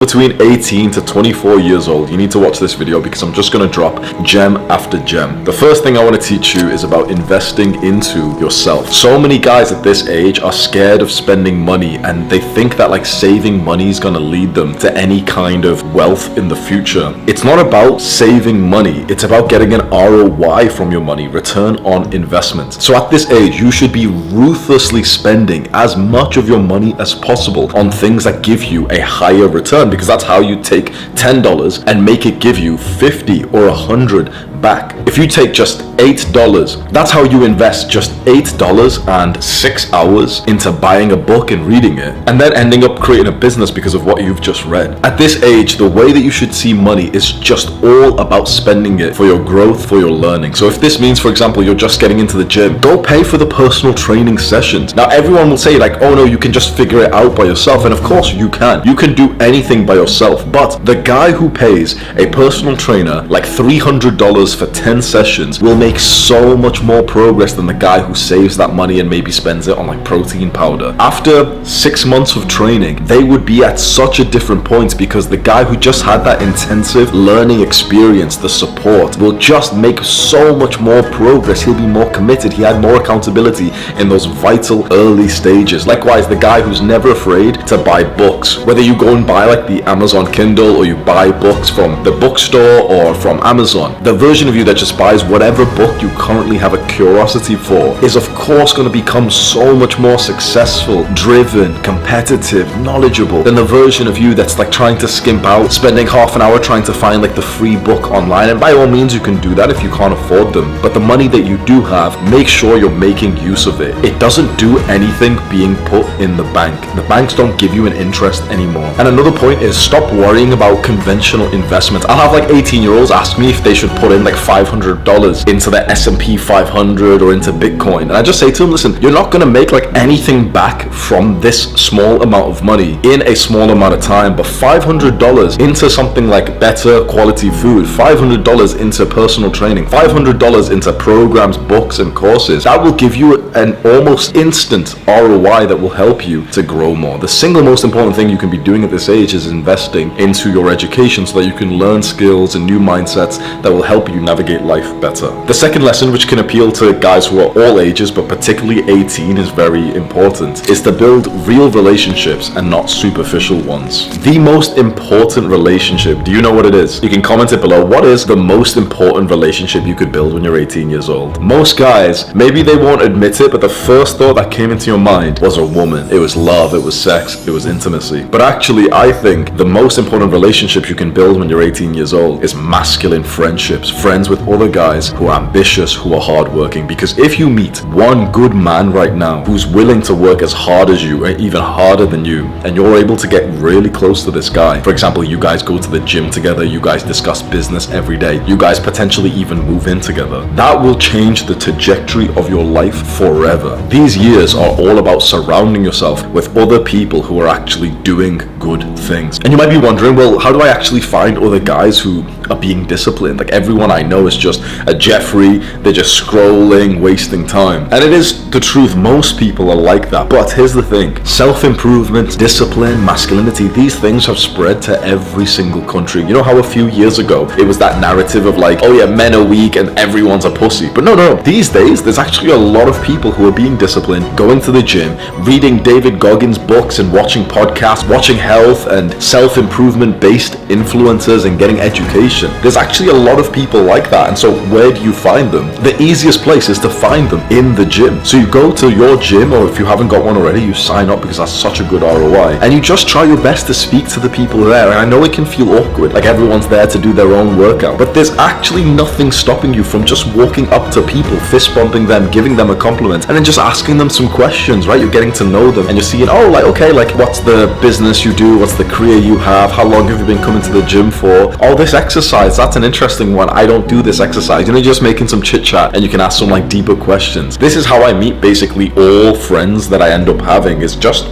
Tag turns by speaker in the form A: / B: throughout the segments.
A: Between 18 to 24 years old, you need to watch this video because I'm just going to drop gem after gem. The first thing I want to teach you is about investing into yourself. So many guys at this age are scared of spending money, and they think that like saving money is going to lead them to any kind of wealth in the future. It's not about saving money, it's about getting an ROI from your money, return on investment. So at this age, you should be ruthlessly spending as much of your money as possible on things that give you a higher return, because that's how you take $10 and make it give you 50 or 100 back. If you take just $8, that's how you invest just $8 and 6 hours into buying a book and reading it, and then ending up creating a business because of what you've just read. At this age, the way that you should see money is just all about spending it for your growth, for your learning. So if this means, for example, you're just getting into the gym, go pay for the personal training sessions. Now everyone will say like, oh no, you can just figure it out by yourself, and of course you can. You can do anything by yourself, but the guy who pays a personal trainer like $300 for 10 sessions will make so much more progress than the guy who saves that money and maybe spends it on like protein powder. After 6 months of training, they would be at such a different point, because the guy who just had that intensive learning experience, the support, will just make so much more progress. He'll be more committed. He had more accountability in those vital early stages. Likewise, the guy who's never afraid to buy books, whether you go and buy like the Amazon Kindle or you buy books from the bookstore or from Amazon, the version of you that just buys whatever book you currently have a curiosity for is of course going to become so much more successful, driven, competitive, knowledgeable than the version of you that's like trying to skimp out, spending half an hour trying to find like the free book online. And by all means you can do that if you can't afford them, but the money that you do have, make sure you're making use of it. It doesn't do anything being put in the bank. The banks don't give you an interest anymore. And another point is, stop worrying about conventional investments. I'll have like 18-year-olds ask me if they should put in like $500 into the S&P 500 or into Bitcoin, and I just say to them, listen, you're not going to make like anything back from this small amount of money in a small amount of time, but $500 into something like better quality food, $500 into personal training, $500 into programs, books and courses, that will give you an almost instant ROI that will help you to grow more. The single most important thing you can be doing at this age is investing into your education so that you can learn skills and new mindsets that will help you navigate life better. The second lesson, which can appeal to guys who are all ages, but particularly 18 is very important, is to build real relationships and not superficial ones. The most important relationship, do you know what it is? You can comment it below. What is the most important relationship you could build when you're 18 years old? Most guys, maybe they won't admit it, but the first thought that came into your mind was a woman. It was love, it was sex, it was intimacy. But actually, I think the most important relationships you can build when you're 18 years old is masculine friendships, friends with other guys who are ambitious, who are hardworking. Because if you meet one good man right now who's willing to work as hard as you, or even harder than you, and you're able to get really close to this guy, for example, you guys go to the gym together, you guys discuss business every day, you guys potentially even move in together, that will change the trajectory of your life forever. These years are all about surrounding yourself with other people who are actually doing good things. And you might be wondering, well, how do I actually find other guys who are being disciplined? Like, everyone I know is just a Jeffrey, they're just scrolling, wasting time. And it is the truth, most people are like that. But here's the thing, self-improvement, discipline, masculinity, these things have spread to every single country. You know how a few years ago it was that narrative of like, oh yeah, men are weak and everyone's a pussy. But no, these days there's actually a lot of people who are being disciplined, going to the gym, reading David Goggins books and watching podcasts, watching health and self-improvement based influencers and getting education. There's actually a lot of people like that. And so where do you find them? The easiest place is to find them in the gym. So you go to your gym, or if you haven't got one already, you sign up because that's such a good ROI, and you just try your best to speak to the people there. And I know it can feel awkward, like everyone's there to do their own workout, but there's actually nothing stopping you from just walking up to people, fist bumping them, giving them a compliment, and then just asking them some questions, right? You're getting to know them and you're seeing, oh, like, okay, like what's the business you do? What's the career you have? How long have you been coming to the gym for? Oh, this exercise, that's an interesting one. I don't do this exercise. You know, just making some chit chat, and you can ask some like deeper questions. This is how I meet basically all friends that I end up having, is just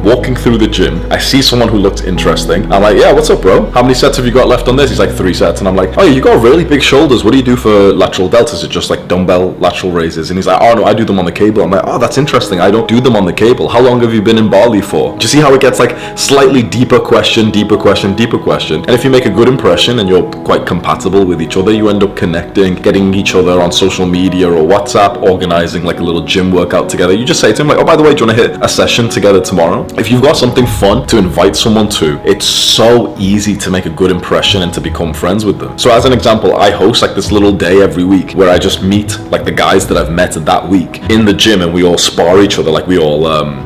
A: walking through the gym, I see someone who looks interesting. I'm like, yeah, what's up, bro? How many sets have you got left on this? He's like, 3 sets. And I'm like, oh, you got really big shoulders. What do you do for lateral delts? Is it just like dumbbell lateral raises? And he's like, oh no, I do them on the cable. I'm like, oh, that's interesting. I don't do them on the cable. How long have you been in Bali for? Do you see how it gets like slightly deeper question, deeper question, deeper question? And if you make a good impression and you're quite compatible with each other, you end up connecting, getting each other on social media or WhatsApp, organizing like a little gym workout together. You just say to him like, oh, by the way, do you want to hit a session together tomorrow? If you've got something fun to invite someone to, it's so easy to make a good impression and to become friends with them. So as an example, I host like this little day every week where I just meet like the guys that I've met that week in the gym, and we all spar each other. Like we all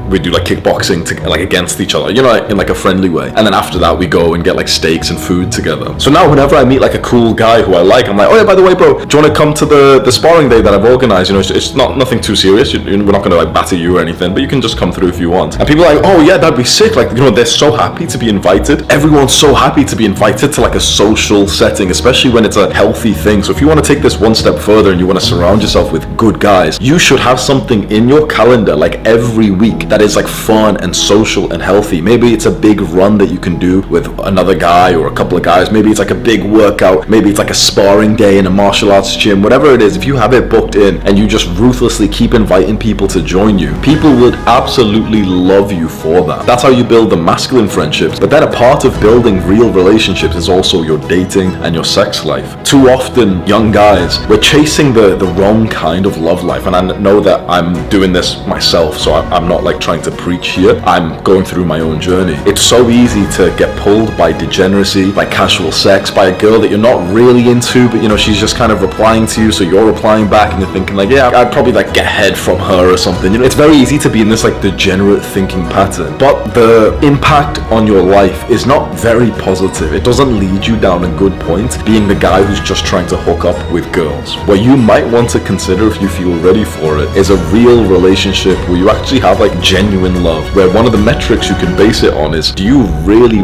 A: we do like kickboxing to, like against each other, you know, like, in like a friendly way. And then after that we go and get like steaks and food together. So now whenever I meet like a cool guy who I like, I'm like, oh yeah, by the way, bro, do you want to come to the sparring day that I've organized? You know, it's not nothing too serious. We're not going to like batter you or anything, but you can just come through if you want. And people are like, oh yeah, that'd be sick. Like, you know, they're so happy to be invited. Everyone's so happy to be invited to like a social setting, especially when it's a healthy thing. So if you want to take this one step further and you want to surround yourself with good guys, you should have something in your calendar like every week that is like fun and social and healthy. Maybe it's a big run that you can do with another guy or a couple of guys. Maybe it's like a big workout. Maybe it's like a sparring day in a martial arts gym. Whatever it is, if you have it booked in and you just ruthlessly keep inviting people to join you, people would absolutely love you for that. That's how you build the masculine friendships. But then a part of building real relationships is also your dating and your sex life. Too often, young guys, we're chasing the wrong kind of love life. And I know that I'm doing this myself, so I'm not like trying to preach here. I'm going through my own journey. It's so easy to get pulled by degeneracy, by casual sex, by a girl that you're not really into, but you know, she's just kind of replying to you, so you're replying back and you're thinking like, yeah, I'd probably like get head from her or something. You know, it's very easy to be in this like degenerate thinking pattern, but the impact on your life is not very positive. It doesn't lead you down a good point being the guy who's just trying to hook up with girls. What you might want to consider if you feel ready for it is a real relationship where you actually have like genuine love, where one of the metrics you can base it on is, do you really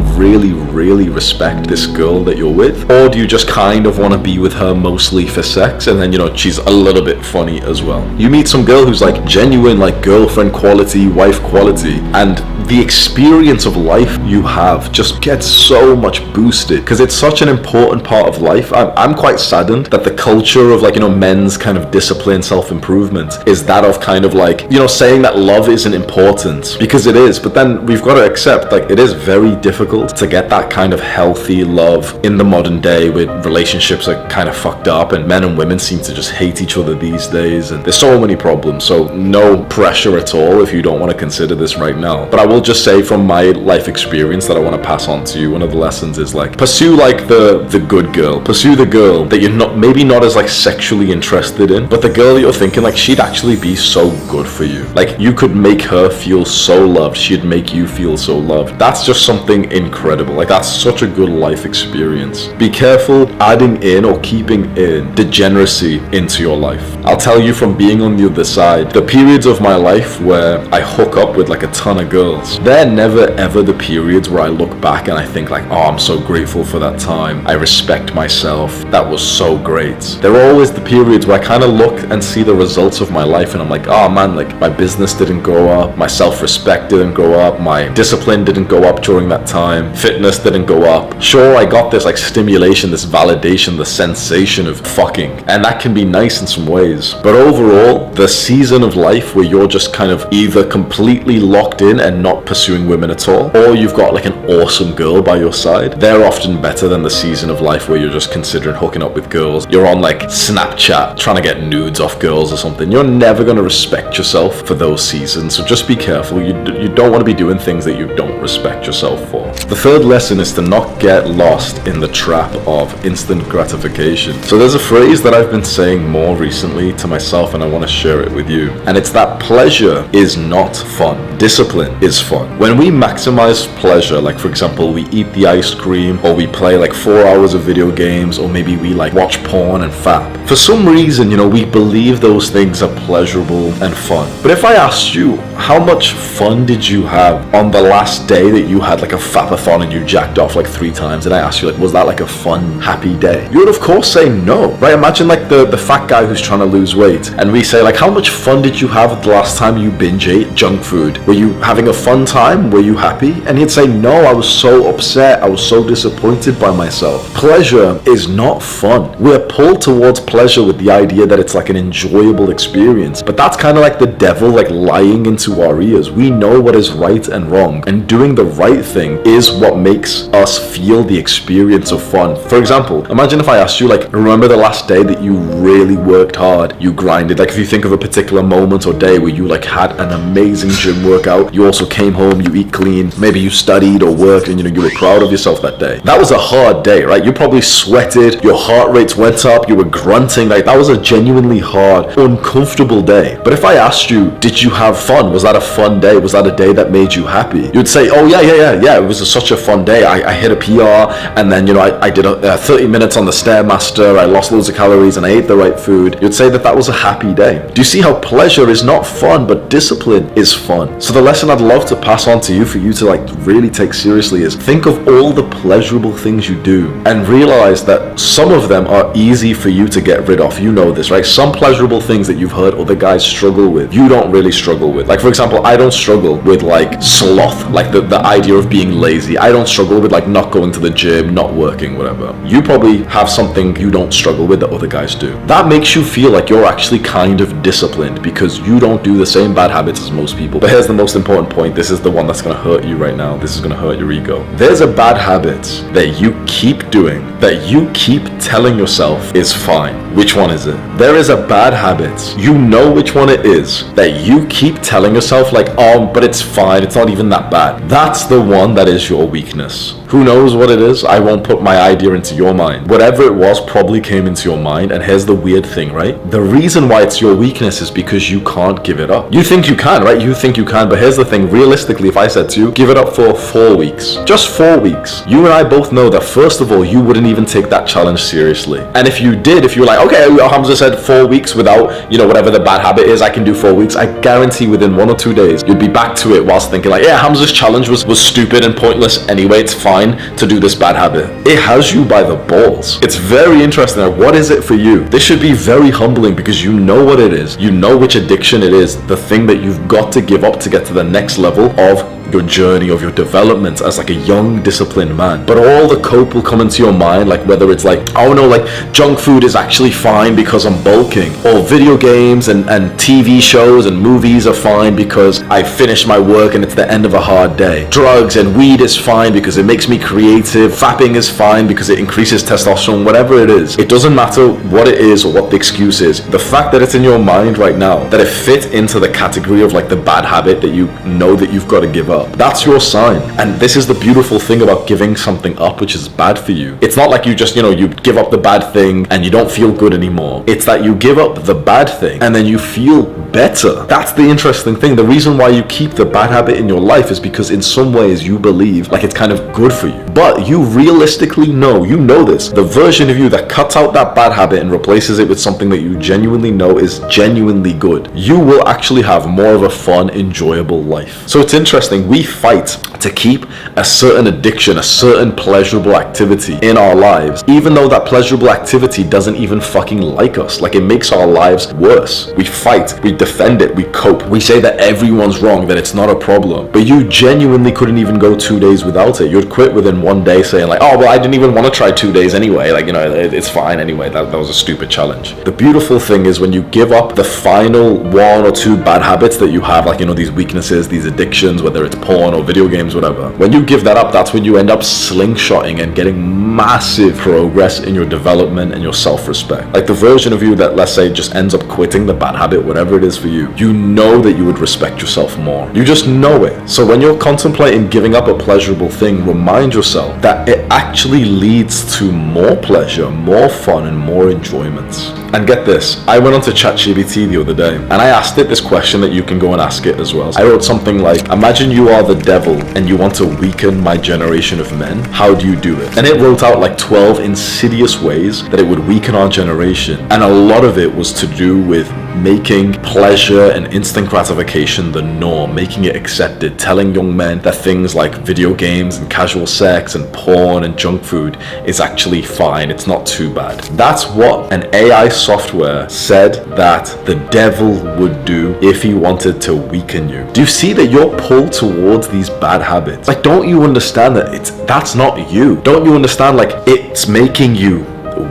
A: respect this girl that you're with, or do you just kind of want to be with her mostly for sex, and then, you know, she's a little bit funny as well. You meet some girl who's like genuine, like girlfriend quality, wife quality, and the experience of life you have just gets so much boosted because it's such an important part of life. I'm quite saddened that the culture of like, you know, men's kind of discipline, self-improvement is that of kind of like, you know, saying that love isn't important, because it is, but then we've got to accept like it is very difficult to get that kind of healthy love in the modern day, with relationships are kind of fucked up and men and women seem to just hate each other these days, and there's so many problems. So no pressure at all if you don't want to consider this right now, but I will just say from my life experience that I want to pass on to you, one of the lessons is like, pursue like the good girl, pursue the girl that you're not, maybe not as like sexually interested in, but the girl that you're thinking like she'd actually be so good for you, like you could make her feel so loved, she'd make you feel so loved. That's just something incredible. Like that's such a good life experience. Be careful adding in or keeping in degeneracy into your life. I'll tell you from being on the other side, the periods of my life where I hook up with like a ton of girls, they're never ever the periods where I look back and I think like, oh, I'm so grateful for that time, I respect myself, that was so great. They're always the periods where I kind of look and see the results of my life and I'm like, oh man, like my business didn't go up, my self-respect didn't go up, my discipline didn't go up during that time, fitness didn't go up. Sure, I got this like stimulation, this validation, the sensation of fucking, and that can be nice in some ways, but overall the season of life where you're just kind of either completely locked in and not pursuing women at all, or you've got like an awesome girl by your side, they're often better than the season of life where you're just considering hooking up with girls. You're on like Snapchat trying to get nudes off girls or something. You're never going to respect yourself for those seasons, so just be careful. You don't want to be doing things that you don't respect yourself for. The third lesson is to not get lost in the trap of instant gratification. So there's a phrase that I've been saying more recently to myself and I want to share it with you, and it's that pleasure is not fun, discipline is fun. When we maximize pleasure, like for example we eat the ice cream, or we play like 4 hours of video games, or maybe we like watch porn and fap, for some reason, you know, we believe those things are pleasurable and fun. But if I asked you, how much fun did you have on the last day that you had like a fapathon and you jacked off like 3 times, and I asked you like, was that like a fun, happy day? You would of course say no, right? Imagine like the fat guy who's trying to lose weight, and we say like, how much fun did you have the last time you binge ate junk food? Were you having having a fun time? Were you happy? And he'd say, no, I was so upset. I was so disappointed by myself. Pleasure is not fun. We're pulled towards pleasure with the idea that it's like an enjoyable experience, but that's kind of like the devil like lying into our ears. We know what is right and wrong, and doing the right thing is what makes us feel the experience of fun. For example, imagine if I asked you, like, remember the last day that you really worked hard, you grinded. Like, if you think of a particular moment or day where you like had an amazing gym workout, you also came home, you eat clean, maybe you studied or worked, and you were proud of yourself that day. That was a hard day, right? You probably sweated, your heart rates went up, you were grunting. Like, that was a genuinely hard, uncomfortable day. But if I asked you, did you have fun? Was that a fun day? Was that a day that made you happy? You'd say, oh yeah, it was such a fun day. I hit a PR, and then I did 30 minutes on the Stairmaster, I lost loads of calories, and I ate the right food. You'd say that was a happy day. Do you see how pleasure is not fun, but discipline is fun? So the lesson I'd love to pass on to you, for you to like really take seriously, is think of all the pleasurable things you do and realize that some of them are easy for you to get rid of. You know this, right? Some pleasurable things that you've heard other guys struggle with, you don't really struggle with. Like, for example, I don't struggle with like sloth, like the idea of being lazy. I don't struggle with like not going to the gym, not working, whatever. You probably have something you don't struggle with that other guys do. That makes you feel like you're actually kind of disciplined because you don't do the same bad habits as most people. But here's the most important point. This is the one that's going to hurt you right now. This is going to hurt your ego. There's a bad habit that you keep doing, that you keep telling yourself is fine. Which one is it? There is a bad habit, you know which one it is, that you keep telling yourself like, oh, but it's fine, it's not even that bad. That's the one that is your weakness. Who knows what it is? I won't put my idea into your mind. Whatever it was probably came into your mind, and here's the weird thing, right? The reason why it's your weakness is because you can't give it up. You think you can, right? You think you can, but here's the thing. Realistically, if I said to you, give it up for 4 weeks, just 4 weeks, you and I both know that first of all, you wouldn't even take that challenge seriously. And if you did, if you were like, okay, Hamza said 4 weeks without, whatever the bad habit is, I can do 4 weeks, I guarantee within 1 or 2 days, you'd be back to it whilst thinking like, yeah, Hamza's challenge was stupid and pointless anyway, it's fine to do this bad habit. It has you by the balls. It's very interesting. Like, what is it for you? This should be very humbling because you know what it is. You know which addiction it is, the thing that you've got to give up to get to the next level of your journey, of your development as like a young disciplined man. But all the cope will come into your mind, like whether it's like, oh no, like junk food is actually fine because I'm bulking, or video games and TV shows and movies are fine because I finished my work and it's the end of a hard day. Drugs and weed is fine because it makes me creative. Fapping is fine because it increases testosterone. Whatever it is, it doesn't matter what it is or what the excuse is. The fact that it's in your mind right now that it fit into the category of like the bad habit that you know that you've got to give up, that's your sign. And this is the beautiful thing about giving something up which is bad for you. It's not like you just, you give up the bad thing and you don't feel good anymore. It's that you give up the bad thing and then you feel better. That's the interesting thing. The reason why you keep the bad habit in your life is because in some ways you believe like it's kind of good for you. But you realistically know, this, the version of you that cuts out that bad habit and replaces it with something that you genuinely know is genuinely good, you will actually have more of a fun, enjoyable life. So it's interesting. We fight to keep a certain addiction, a certain pleasurable activity in our lives, even though that pleasurable activity doesn't even fucking like us. Like, it makes our lives worse. We fight, we defend it, we cope. We say that everyone's wrong, that it's not a problem. But you genuinely couldn't even go 2 days without it. You'd quit within 1 day saying like, oh, well, I didn't even want to try 2 days anyway. Like, it's fine anyway. That was a stupid challenge. The beautiful thing is when you give up the final 1 or 2 bad habits that you have, like, these weaknesses, these addictions, whether it's porn or video games, whatever. When you give that up, that's when you end up slingshotting and getting massive progress in your development and your self-respect. Like the version of you that, let's say, just ends up quitting the bad habit, whatever it is for you, you know that you would respect yourself more. You just know it. So when you're contemplating giving up a pleasurable thing, remind yourself that it actually leads to more pleasure, more fun, and more enjoyment. And get this, I went onto ChatGPT the other day and I asked it this question that you can go and ask it as well. I wrote something like, imagine you are the devil and you want to weaken my generation of men. How do you do it? And it wrote out like 12 insidious ways that it would weaken our generation. And a lot of it was to do with making pleasure and instant gratification the norm, making it accepted, telling young men that things like video games and casual sex and porn and junk food is actually fine, it's not too bad. That's what an AI software said that the devil would do if he wanted to weaken you. Do you see that you're pulled towards these bad habits? Like, don't you understand that that's not you? Don't you understand, like, it's making you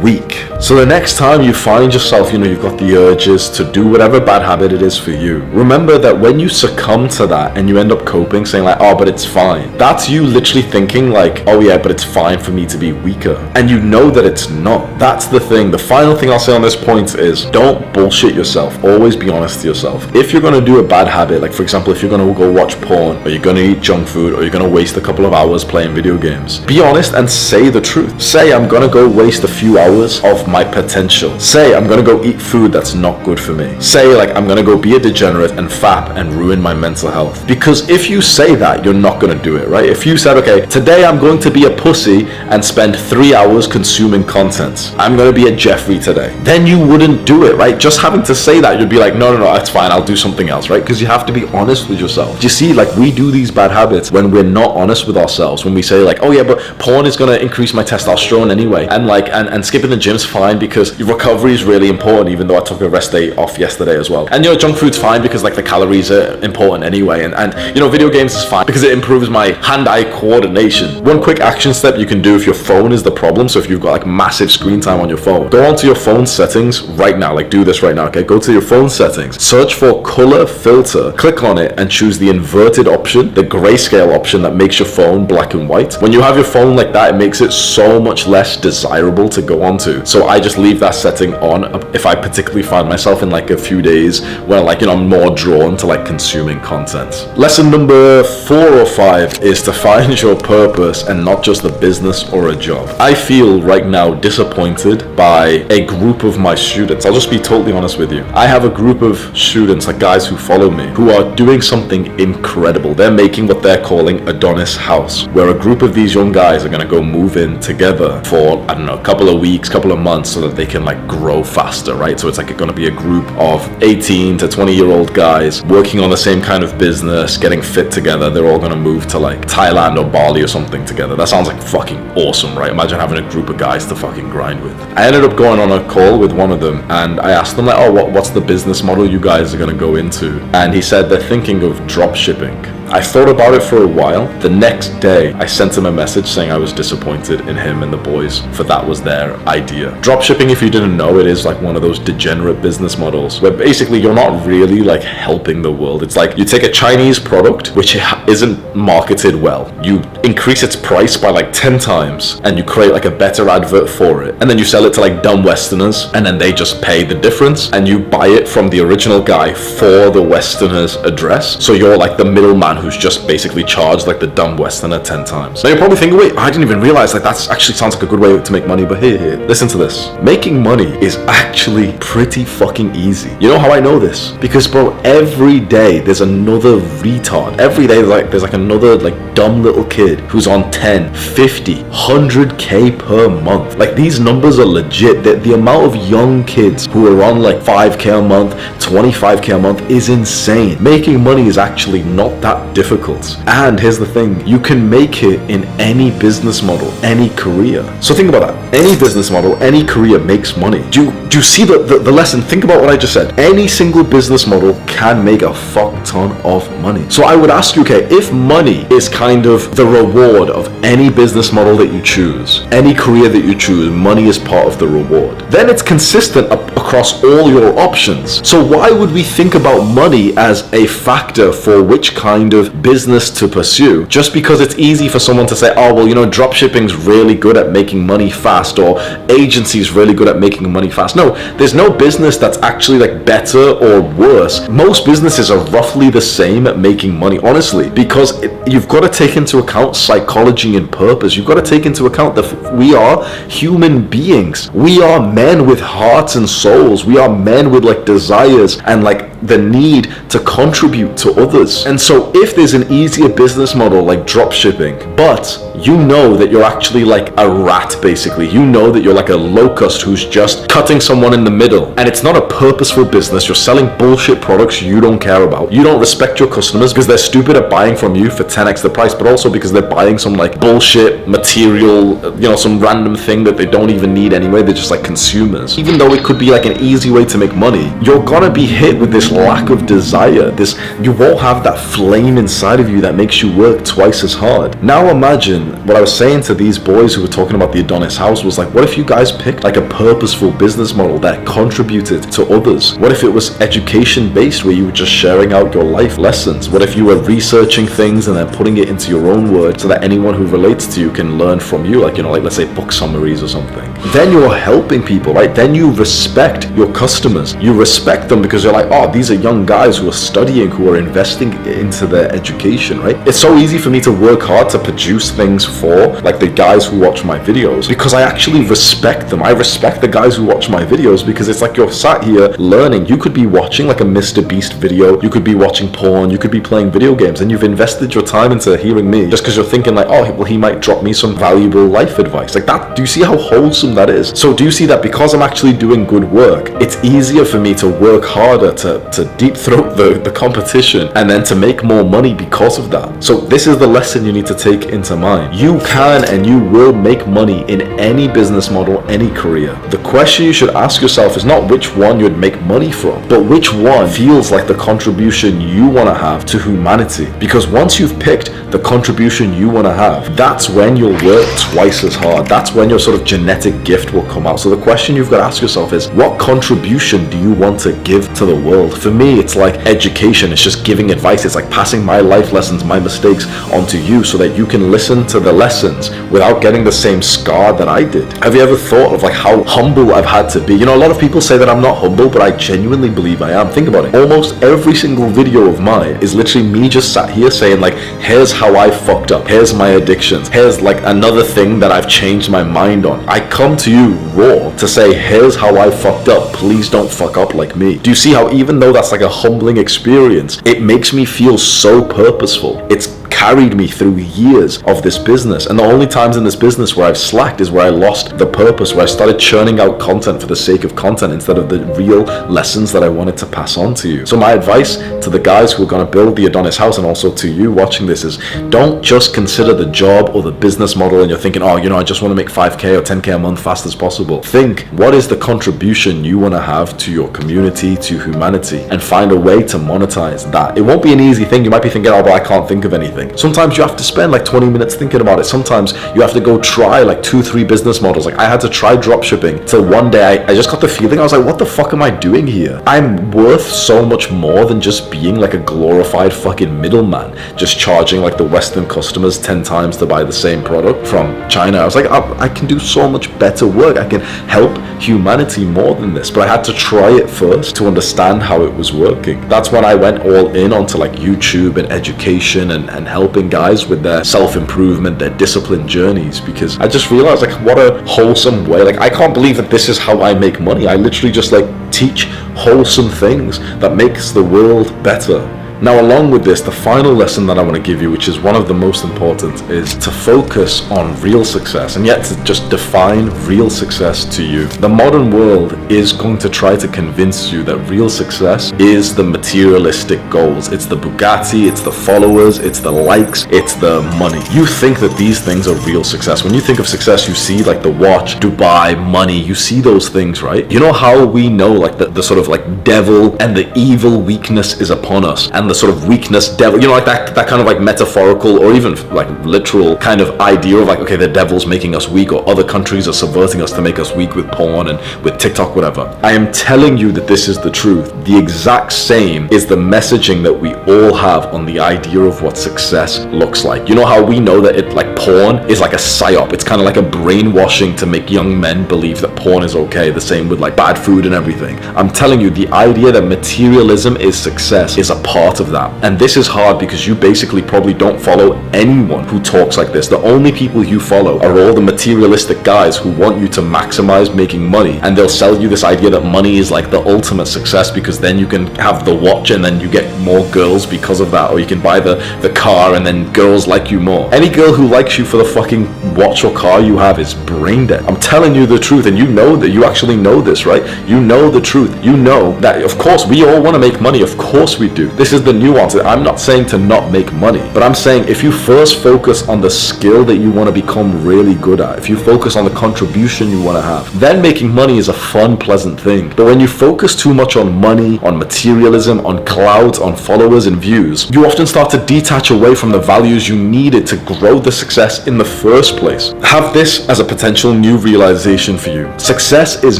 A: weak? So the next time you find yourself, you've got the urges to do whatever bad habit it is for you, remember that when you succumb to that and you end up coping, saying like, oh, but it's fine, that's you literally thinking like, oh yeah, but it's fine for me to be weaker. And you know that it's not. That's the thing. The final thing I'll say on this point is, don't bullshit yourself. Always be honest to yourself. If you're going to do a bad habit, like for example, if you're going to go watch porn, or you're going to eat junk food, or you're going to waste a couple of hours playing video games, be honest and say the truth. Say, I'm going to go waste a few hours of my potential. Say, I'm gonna go eat food that's not good for me. Say, like, I'm gonna go be a degenerate and fap and ruin my mental health. Because if you say that, you're not gonna do it, right? If you said, okay, today I'm going to be a pussy and spend 3 hours consuming content, I'm gonna be a Jeffrey today, then you wouldn't do it, right? Just having to say that, you'd be like, no, that's fine, I'll do something else, right? Because you have to be honest with yourself. Do you see, like, we do these bad habits when we're not honest with ourselves, when we say like, oh yeah, but porn is gonna increase my testosterone anyway, and like, and skipping the gym's fine because your recovery is really important, even though I took a rest day off yesterday as well. And junk food's fine because like the calories are important anyway, and video games is fine because it improves my hand-eye coordination. One quick action step you can do if your phone is the problem, so if you've got like massive screen time on your phone, go onto your phone settings right now, like do this right now, okay? Go to your phone settings, search for color filter, click on it and choose the inverted option, the grayscale option that makes your phone black and white. When you have your phone like that, it makes it so much less desirable to go onto. So I just leave that setting on if I particularly find myself in like a few days where like, I'm more drawn to like consuming content. Lesson number 4 or 5 is to find your purpose and not just a business or a job. I feel right now disappointed by a group of my students. I'll just be totally honest with you. I have a group of students, like guys who follow me, who are doing something incredible. They're making what they're calling Adonis House, where a group of these young guys are going to go move in together for, I don't know, a couple of weeks, couple of months, so that they can like grow faster, right? So it's like going to be a group of 18 to 20-year-old guys working on the same kind of business, getting fit together. They're all going to move to like Thailand or Bali or something together. That sounds like fucking awesome, right? Imagine having a group of guys to fucking grind with. I ended up going on a call with one of them and I asked them like, oh, what's the business model you guys are going to go into? And he said they're thinking of drop shipping. I thought about it for a while. The next day, I sent him a message saying I was disappointed in him and the boys, for that was their idea. Dropshipping, if you didn't know, it is like one of those degenerate business models where basically you're not really like helping the world. It's like you take a Chinese product which isn't marketed well, you increase its price by like 10 times and you create like a better advert for it, and then you sell it to like dumb Westerners and then they just pay the difference and you buy it from the original guy for the Westerner's address. So you're like the middleman who's just basically charged like the dumb Westerner 10 times. Now you're probably thinking, wait, I didn't even realize like that's actually sounds like a good way to make money, but here, listen to this. Making money is actually pretty fucking easy. You know how I know this? Because bro, every day there's another retard. Every day there's like another like dumb little kid who's on 10, 50, 100k per month. Like these numbers are legit. The amount of young kids who are on like 5k a month, 25k a month is insane. Making money is actually not that difficult. And here's the thing, you can make it in any business model, any career. So think about that. Any business model, any career makes money. Do you see the lesson? Think about what I just said. Any single business model can make a fuck ton of money. So I would ask you, okay, if money is kind of the reward of any business model that you choose, any career that you choose, money is part of the reward, then it's consistent across all your options. So why would we think about money as a factor for which kind of business to pursue, just because it's easy for someone to say, oh well, drop shipping's really good at making money fast, or agency's really good at making money fast? No, there's no business that's actually like better or worse. Most businesses are roughly the same at making money, honestly, because you've got to take into account psychology and purpose. You've got to take into account that we are human beings. We are men with hearts and souls. We are men with like desires and like the need to contribute to others. And so if there's an easier business model like drop shipping, but you know that you're actually like a rat, basically, you know that you're like a locust who's just cutting someone in the middle, and it's not a purposeful business, you're selling bullshit products you don't care about, you don't respect your customers because they're stupid at buying from you for 10x the price, but also because they're buying some like bullshit material, you know, some random thing that they don't even need anyway, they're just like consumers. Even though it could be like an easy way to make money, you're gonna be hit with this lack of desire, you won't have that flame inside of you that makes you work twice as hard. Now imagine what I was saying to these boys who were talking about the Adonis house was like, what if you guys picked like a purposeful business model that contributed to others? What if it was education based, where you were just sharing out your life lessons? What if you were researching things and then putting it into your own words so that anyone who relates to you can learn from you, like, you know, like let's say book summaries or something? Then you're helping people, right? Then you respect your customers. You respect them because you're like, oh, these are young guys who are studying, who are investing into their education, right? It's so easy for me to work hard to produce things for like the guys who watch my videos because I actually respect them. I respect the guys who watch my videos because it's like you're sat here learning. You could be watching like a Mr. Beast video, you could be watching porn, you could be playing video games, and you've invested your time into hearing me just because you're thinking like, oh, well, he might drop me some valuable life advice like that. Do you see how wholesome that is? So do you see that because I'm actually doing good work, it's easier for me to work harder to deep throat the competition and then to make more money because of that? So this is the lesson you need to take into mind. You can and you will make money in any business model, any career. The question you should ask yourself is not which one you'd make money from, but which one feels like the contribution you want to have to humanity. Because once you've picked the contribution you want to have, that's when you'll work twice as hard. That's when your sort of genetic gift will come out. So the question you've got to ask yourself is, what contribution do you want to give to the world? For me, it's like education. It's just giving advice. It's like passing my life lessons, my mistakes onto you so that you can listen to the lessons without getting the same scar that I did. Have you ever thought of like how humble I've had to be? You know, a lot of people say that I'm not humble, but I genuinely believe I am. Think about it. Almost every single video of mine is literally me just sat here saying like, here's how I fucked up. Here's my addictions. Here's like another thing that I've changed my mind on. I come to you raw to say, here's how I fucked up. Please don't fuck up like me. Do you see how even though that's like a humbling experience, it makes me feel so purposeful? It's carried me through years of this business, and the only times in this business where I've slacked is where I lost the purpose, where I started churning out content for the sake of content instead of the real lessons that I wanted to pass on to you. So my advice to the guys who are going to build the Adonis house, and also to you watching this, is don't just consider the job or the business model and you're thinking, oh, you know, I just want to make 5k or 10k a month fast as possible. Think, what is the contribution you want to have to your community, to humanity, and find a way to monetize that. It won't be an easy thing. You might be thinking, oh, but I can't think of anything. Sometimes you have to spend like 20 minutes thinking about it. Sometimes you have to go try like 2-3 business models. Like I had to try drop shipping till one day I just got the feeling, I was like, what the fuck am I doing here? I'm worth so much more than just being like a glorified fucking middleman, just charging like the Western customers 10 times to buy the same product from China. I was like, I can do so much better work. I can help humanity more than this. But I had to try it first to understand how it was working. That's when I went all in onto like YouTube and education and helping guys with their self-improvement, their discipline journeys, because I just realized like what a wholesome way. Like I can't believe that this is how I make money. I literally just like teach wholesome things that makes the world better. Now, along with this, the final lesson that I want to give you, which is one of the most important, is to focus on real success, and yet to just define real success to you. The modern world is going to try to convince you that real success is the materialistic goals. It's the Bugatti, it's the followers, it's the likes, it's the money. You think that these things are real success. When you think of success, you see like the watch, Dubai, money, you see those things, right? You know how we know like the sort of like devil and the evil weakness is upon us, and the sort of weakness devil, you know, like that kind of like metaphorical or even like literal kind of idea of like, okay, the devil's making us weak, or other countries are subverting us to make us weak with porn and with TikTok, whatever. I am telling you that this is the truth. The exact same is the messaging that we all have on the idea of what success looks like. You know how we know that it like porn is like a psyop. It's kind of like a brainwashing to make young men believe that porn is okay. The same with like bad food and everything. I'm telling you, the idea that materialism is success is a part of that. And this is hard because you basically probably don't follow anyone who talks like this. The only people you follow are all the materialistic guys who want you to maximize making money, and they'll sell you this idea that money is like the ultimate success because then you can have the watch and then you get more girls because of that, or you can buy the car and then girls like you more. Any girl who likes you for the fucking watch or car you have is brain dead. I'm telling you the truth, and you know that. You actually know this, right? You know the truth. You know that, of course, we all want to make money. Of course we do. This is the nuance. I'm not saying to not make money, but I'm saying if you first focus on the skill that you want to become really good at, if you focus on the contribution you want to have, then making money is a fun, pleasant thing. But when you focus too much on money, on materialism, on clout, on followers and views, you often start to detach away from the values you needed to grow the success in the first place. Have this as a potential new realization for you. Success is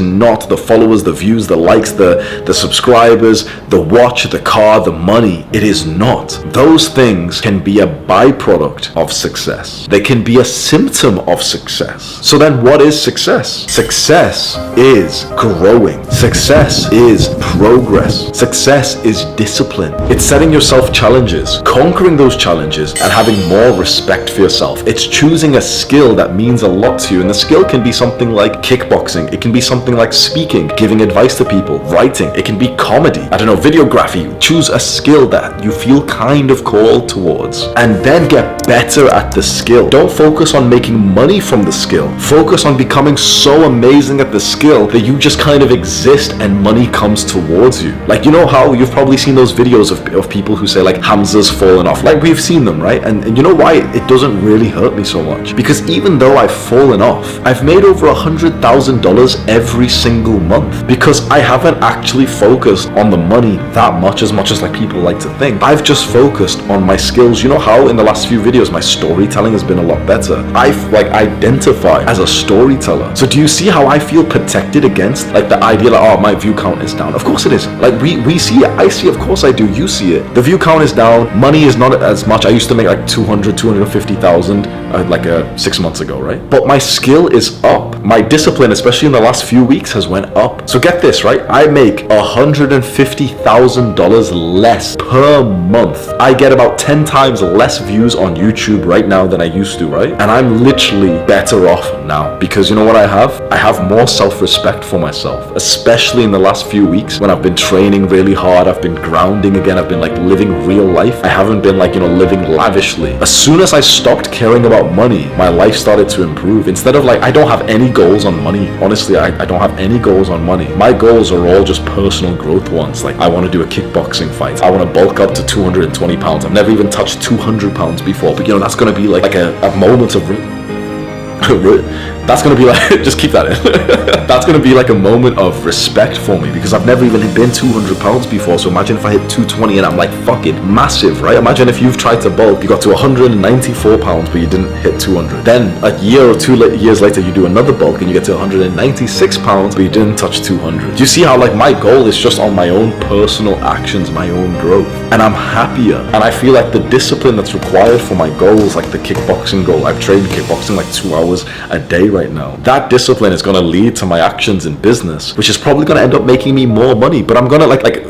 A: not the followers, the views, the likes, the subscribers, the watch, the car, the money. It is not. Those things can be a byproduct of success. They can be a symptom of success. So then what is success? Success is growing. Success is progress. Success is discipline. It's setting yourself challenges, conquering those challenges, and having more respect for yourself. It's choosing a skill that means a lot to you, and the skill can be something like kickboxing. It can be something like speaking, giving advice to people, writing. It can be comedy, I don't know, videography. Choose a skill that you feel kind of called towards, and then get better at the skill. Don't focus on making money from the skill. Focus on becoming so amazing at the skill that you just kind of exist and money comes towards you. Like, you know how you've probably seen those videos of people who say like HAMZA's fallen off. Like, we've seen them, right? And you know why it doesn't really hurt me so much? Because even though I've fallen off, I've made over $100,000 every single month because I haven't actually focused on the money that much as like people like to think. I've just focused on my skills. You know how in the last few videos my storytelling has been a lot better. I've like identified as a storyteller. So do you see how I feel protected against like the idea that, oh, my view count is down? Of course it is. Like we see it. I see it. Of course I do. You see it. The view count is down. Money is not as much. I used to make like 250,000 like 6 months ago, right? But my skill is up. My discipline, especially in the last few weeks, has went up. So get this, right? I make $150,000 less per month. I get about 10 times less views on YouTube right now than I used to, right? And I'm literally better off now because you know what I have? I have more self-respect for myself, especially in the last few weeks when I've been training really hard. I've been grounding again. I've been like living real life. I haven't been like, you know, living lavishly. As soon as I stopped caring about money, my life started to improve. Instead of like, I don't have any goals on money. Honestly, I don't have any goals on money. My goals are all just personal growth ones. Like, I want to do a kickboxing fight. I want to bulk up to 220 pounds. I've never even touched 200 pounds before, but you know, that's going to be like a moment of that's going to be like, just keep that in. That's going to be like a moment of respect for me because I've never even been 200 pounds before. So imagine if I hit 220 and I'm like fucking massive, right? Imagine if you've tried to bulk, you got to 194 pounds, but you didn't hit 200. Then a year or 2 years later, you do another bulk and you get to 196 pounds, but you didn't touch 200. Do you see how like my goal is just on my own personal actions, my own growth? And I'm happier. And I feel like the discipline that's required for my goals, like the kickboxing goal, I've trained kickboxing like 2 hours a day right now. That discipline is going to lead to my actions in business, which is probably going to end up making me more money. But I'm going to like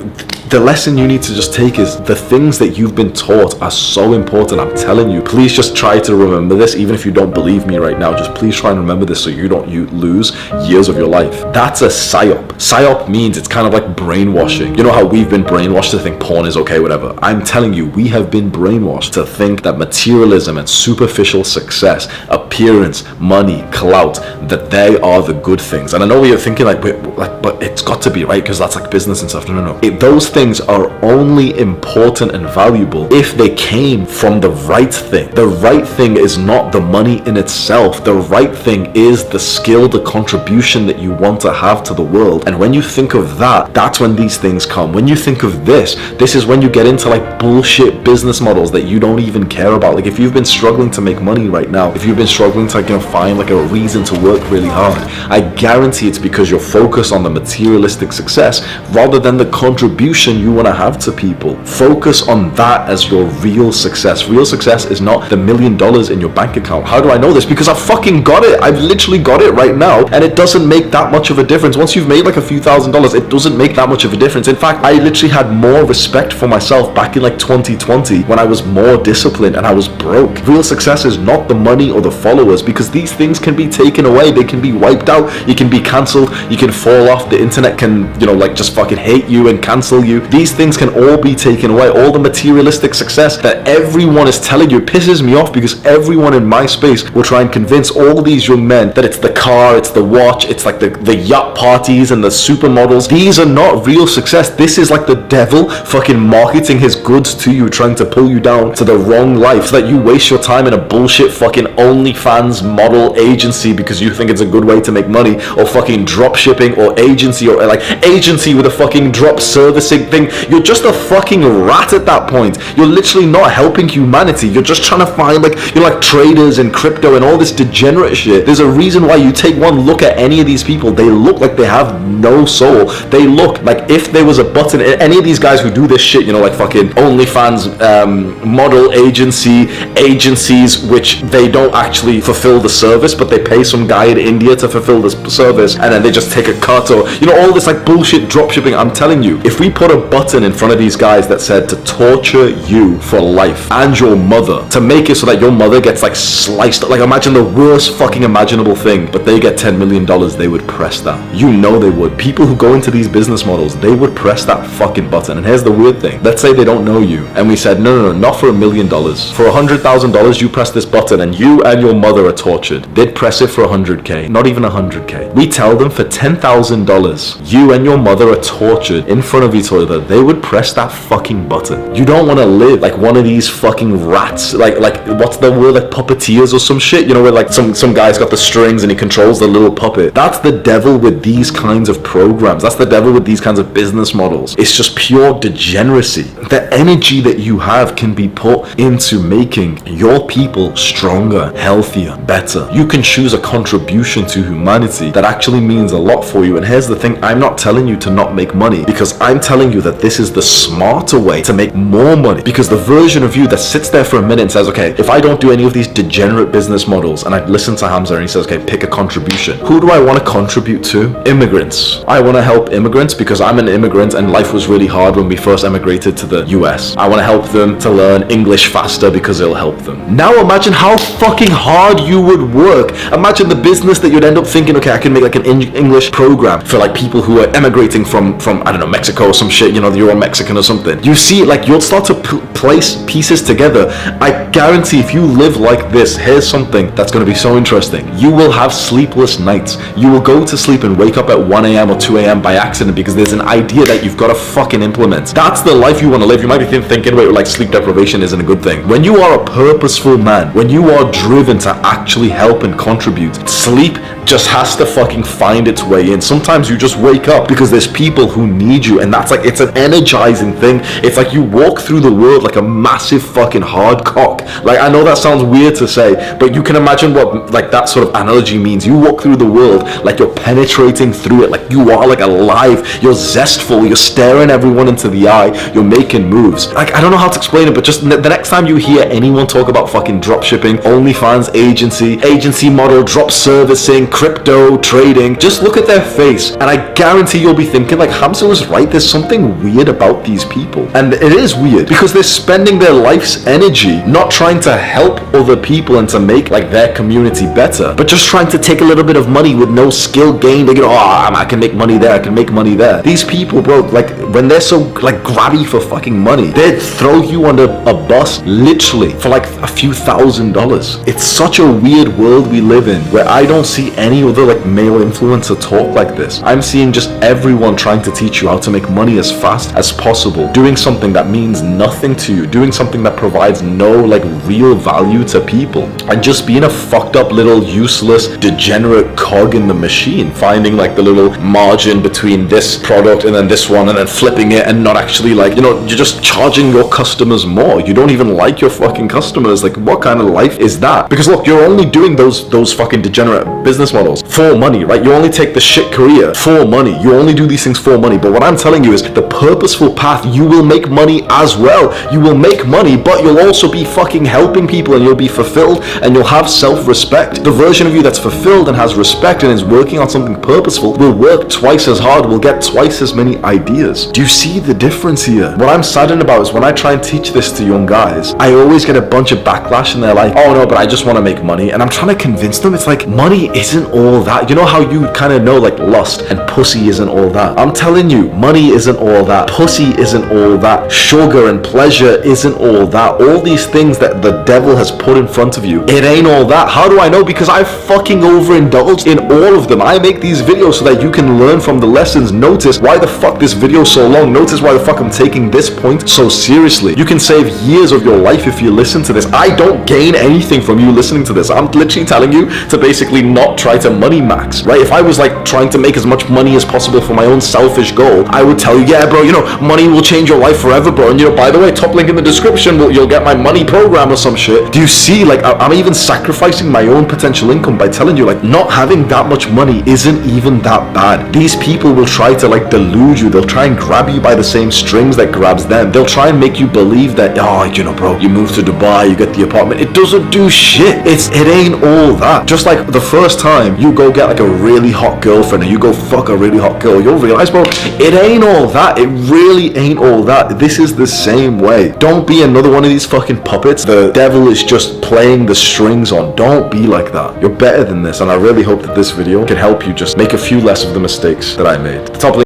A: the lesson you need to just take is the things that you've been taught are so important. I'm telling you, please just try to remember this. Even if you don't believe me right now, just please try and remember this so you don't lose years of your life. That's a psyop. Psyop means it's kind of like brainwashing. You know how we've been brainwashed to think porn is okay, whatever. I'm telling you, we have been brainwashed to think that materialism and superficial success, appearance, money, clout, that they are the good things. And I know you're thinking like, but it's got to be, right? Because that's like business and stuff. No. Those things are only important and valuable if they came from the right thing. The right thing is not the money in itself. The right thing is the skill, the contribution that you want to have to the world. And when you think of that, that's when these things come. When you think of this is when you get into like bullshit business models that you don't even care about. Like if you've been struggling to make money right now, if you've been struggling to find like a reason to work really hard, I guarantee it's because you're focused on the materialistic success rather than the contribution connection you want to have to people. Focus on that as your real success. Real success is not the $1 million in your bank account. How do I know this? Because I fucking got it. I've literally got it right now, and it doesn't make that much of a difference. Once you've made like a few $1,000s, it doesn't make that much of a difference. In fact, I literally had more respect for myself back in like 2020 when I was more disciplined and I was broke. Real success is not the money or the followers, because these things can be taken away. They can be wiped out. You can be cancelled. You can fall off. The internet can, like just fucking hate you and cancel you. These things can all be taken away. All the materialistic success that everyone is telling you pisses me off, because everyone in my space will try and convince all these young men that it's the car, it's the watch, it's like the yacht parties and the supermodels. These are not real success. This is like the devil fucking marketing his goods to you, trying to pull you down to the wrong life so that you waste your time in a bullshit fucking OnlyFans model agency because you think it's a good way to make money, or fucking drop shipping, or agency, or like agency with a fucking drop servicing thing. You're just a fucking rat at that point. You're literally not helping humanity. You're just trying to find you're like traders and crypto and all this degenerate shit. There's a reason why you take one look at any of these people, they look like they have no soul. They look like if there was a button, any of these guys who do this shit, like fucking OnlyFans model agencies which they don't actually fulfill the service, but they pay some guy in India to fulfill this service, and then they just take a cut, or all this like bullshit dropshipping. I'm telling you, if we put a button in front of these guys that said to torture you for life and your mother, to make it so that your mother gets like sliced, like imagine the worst fucking imaginable thing, but they get $10 million, they would press that. They would. People who go into these business models, they would press that fucking button. And here's the weird thing. Let's say they don't know you, and we said, no, not for $1 million. For $100,000, you press this button and you and your mother are tortured. They'd press it for 100K, not even 100K. We tell them for $10,000, you and your mother are tortured in front of each other. They would press that fucking button. You don't want to live like one of these fucking rats, like what's the word, like puppeteers or some shit, where like some guy's got the strings and he controls the little puppet. That's the devil with these kinds of programs. That's the devil with these kinds of business models. It's just pure degeneracy. The energy that you have can be put into making your people stronger, healthier, better. You can choose a contribution to humanity that actually means a lot for you. And here's the thing, I'm not telling you to not make money, because I'm telling you that this is the smarter way to make more money. Because the version of you that sits there for a minute and says, okay, if I don't do any of these degenerate business models, and I listen to Hamza and he says, okay, pick a contribution. Who do I want to contribute to? Immigrants. I want to help immigrants because I'm an immigrant and life was really hard when we first emigrated to the US. I want to help them to learn English faster because it'll help them. Now imagine how fucking hard you would work. Imagine the business that you'd end up thinking, okay, I can make like an English program for like people who are emigrating from I don't know, Mexico or some shit, you're a Mexican or something. You see, like you'll start to place pieces together. I guarantee if you live like this, here's something that's going to be so interesting. You will have sleepless nights. You will go to sleep and wake up at 1 a.m. or 2 a.m. by accident because there's an idea that you've got to fucking implement. That's the life you want to live. You might be thinking, wait, like sleep deprivation isn't a good thing. When you are a purposeful man, when you are driven to actually help and contribute, sleep just has to fucking find its way in. Sometimes you just wake up because there's people who need you, and that's like, it's an energizing thing. It's like you walk through the world like a massive fucking hard cock. Like, I know that sounds weird to say, but you can imagine what like that sort of analogy means. You walk through the world like you're penetrating through it, like you are like alive, you're zestful, you're staring everyone into the eye, you're making moves. Like, I don't know how to explain it, but just the next time you hear anyone talk about fucking drop shipping, OnlyFans agency model, drop servicing, crypto trading, just look at their face and I guarantee you'll be thinking like, Hamza was right, there's something weird about these people. And it is weird because they're spending their life's energy not trying to help other people and to make like their community better, but just trying to take a little bit of money with no skill gain. They go, I can make money there, I can make money there. These people, bro, like when they're so like grabby for fucking money, they'd throw you under a bus literally for like a few $1,000s. It's such a weird world we live in where I don't see any other like male influencer talk like this. I'm seeing just everyone trying to teach you how to make money as fast as possible, doing something that means nothing to you, doing doing something that provides no like real value to people, and just being a fucked up little useless degenerate cog in the machine, finding like the little margin between this product and then this one, and then flipping it, and not actually like, you know, you're just charging your customers more. You don't even like your fucking customers. Like, what kind of life is that? Because look, you're only doing those fucking degenerate business models for money, right? You only take the shit career for money. You only do these things for money. But what I'm telling you is the purposeful path, you will make money as well. You will make money, but you'll also be fucking helping people, and you'll be fulfilled, and you'll have self-respect. The version of you that's fulfilled and has respect and is working on something purposeful will work twice as hard, will get twice as many ideas. Do you see the difference here? What I'm saddened about is when I try and teach this to young guys, I always get a bunch of backlash, and they're like, oh no, but I just want to make money. And I'm trying to convince them, it's like, money isn't all that. You know how you kind of know like lust and pussy isn't all that? I'm telling you, money isn't all that. Pussy isn't all that. Sugar and pleasure isn't all that. All these things that the devil has put in front of you, it ain't all that. How do I know? Because I fucking overindulged in all of them. I make these videos so that you can learn from the lessons. Notice why the fuck this video is so long. Notice why the fuck I'm taking this point so seriously. You can save years of your life if you listen to this. I don't gain anything from you listening to this. I'm literally telling you to basically not try to money max, right? If I was like trying to make as much money as possible for my own selfish goal, I would tell you, yeah bro, you know, money will change your life forever, bro. And you know, by the way, top link in the description, you'll get my money program or some shit. Do you see, like, I'm even sacrificing my own potential income by telling you, like, not having that much money isn't even that bad. These people will try to like delude you. They'll try and grab you by the same strings that grabs them. They'll try and make you believe that, oh, you know bro, you move to Dubai, you get the apartment. It doesn't do shit. It ain't all that. Just like the first time you go get like a really hot girlfriend, or you go fuck a really hot girl, you'll realize, bro, it ain't all that. It really ain't all that. This is the same way. Don't be another one of these fucking puppets the devil is just playing the strings on. Don't be like that. You're better than this, and I really hope that this video can help you just make a few less of the mistakes that I made. The top link